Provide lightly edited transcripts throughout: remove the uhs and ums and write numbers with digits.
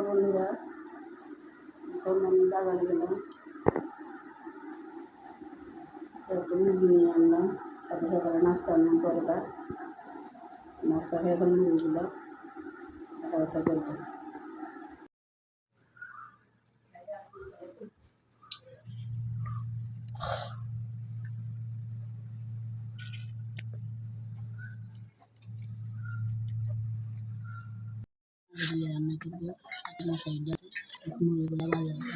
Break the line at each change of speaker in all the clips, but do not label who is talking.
বন্ধুরা আমি বাগানে গেলাম, মুরগি নিয়ে আনলাম। সকালে সকালে নাস্তা আনলাম, পরোটা নাস্তা খেয়ে এখন মুরগিগুলো কাটা বাছা করবো। রান্না করবো মশলা দিয়ে মুরগিগুলো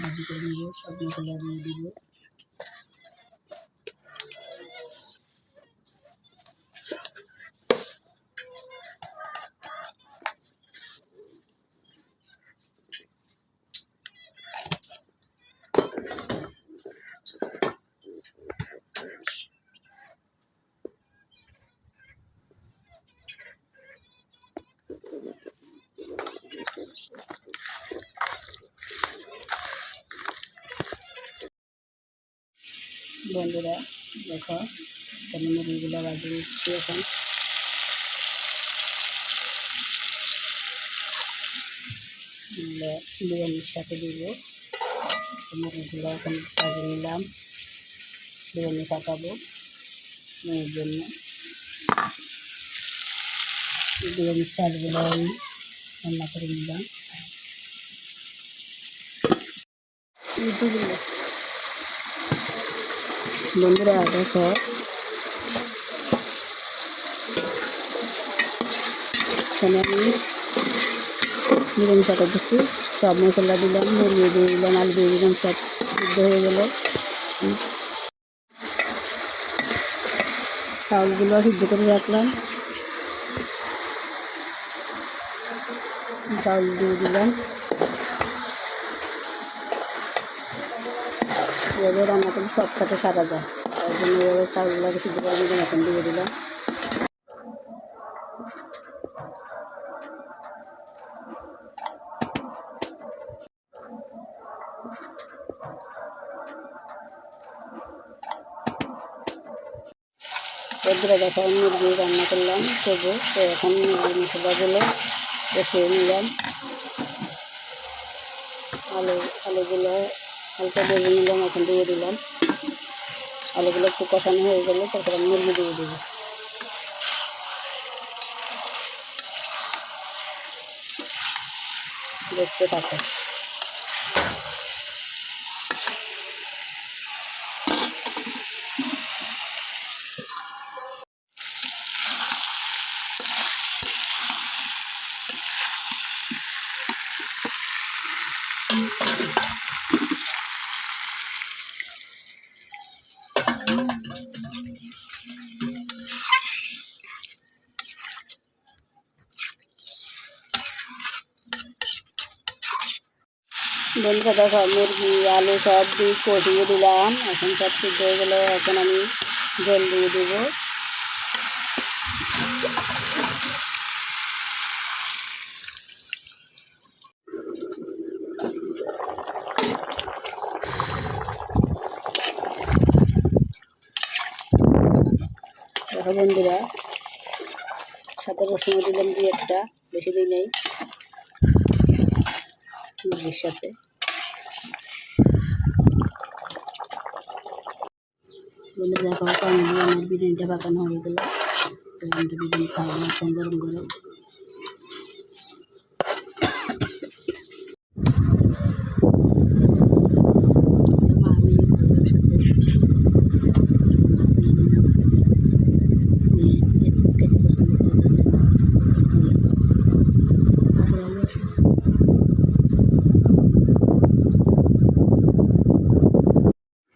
ভাজি করে নেবো, সব মশলা দিয়ে দিব। বন্ধুরা দেখো এখানে মুরগিগুলো ভাজি নিচ্ছি। এখন বিরিয়ানির সাথে দিব। মুরগিগুলো এখন ভাজি নিলাম, বিরিয়ানি পাকাবো মেয়ের জন্য। বিরিয়ানির চালগুলো আমি রান্না করে নিলাম। বন্ধুরা দেখো এখানে আমি বিরিয়ানি পাকা দিচ্ছি, সব মশলা দিলাম, মুরগি দিয়ে দিলাম, আলু দিয়ে দিলাম, সব সিদ্ধ হয়ে গেল। চাউলগুলো সিদ্ধ করে রাখলাম, চাউল দিয়ে দিলাম। এভাবে রান্না করলে সব সাথে সারা যায়, তার জন্য এভাবে চাউলগুলোকে সিদ্ধ করে দিলাম, এখন দিয়ে দিলাম। বন্ধুরা দেখো মুরগি রান্না করলাম করবো, তো এখন মুরগি মশলাগুলো বসিয়ে নিলাম। আলুগুলো হালকা ভেজে নিলাম, এখন দিয়ে দিলাম। আলুগুলো একটু কষানো হয়ে গেলে তারপরে মুরগি দিয়ে দেবো। দেখতে থাকো। বন্ধুরা দেখো মুরগি আলু সব দিয়ে কষিয়ে দিলাম, এখন সব সিদ্ধ হয়ে গেলে এখন আমি জল দিয়ে দেবো। দেখো বন্ধুরা সাথে রসুন দিলাম, দিয়ে একটা বেশি দিই নেই মুরগির সাথে। বন্ধুরা দেখো আমার বিরিয়ানিটা পাকানো হয়ে গেল, বিরিয়ানি খাওয়া এখন গরম গরম।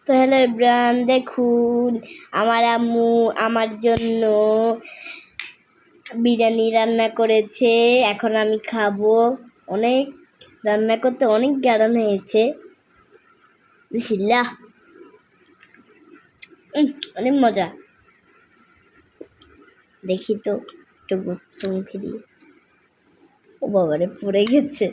তো হ্যালো এভরিওয়ান, দেখুন আমার আম্মু আমার জন্য বিরিয়ানি রান্না করেছে, এখন আমি খাবো। অনেক রান্না করতে অনেক গাঢ় হয়েছে, বিসমিল্লাহ। অনেক মজা। দেখি তো একটু গোস্ত মুখে দিয়ে, ও বাবারে পড়ে গেছে।